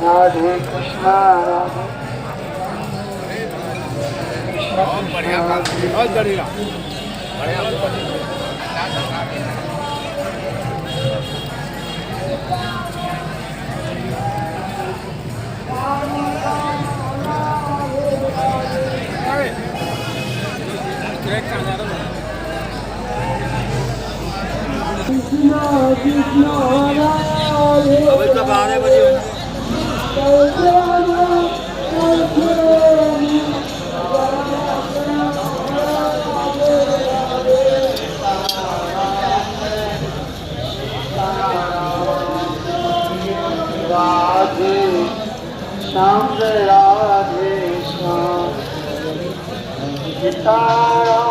Radhe Krishna, बढ़िया बहुत बढ़िया अभी तो 12 बजे Radhe Shyam, Radhe Shyam, Sita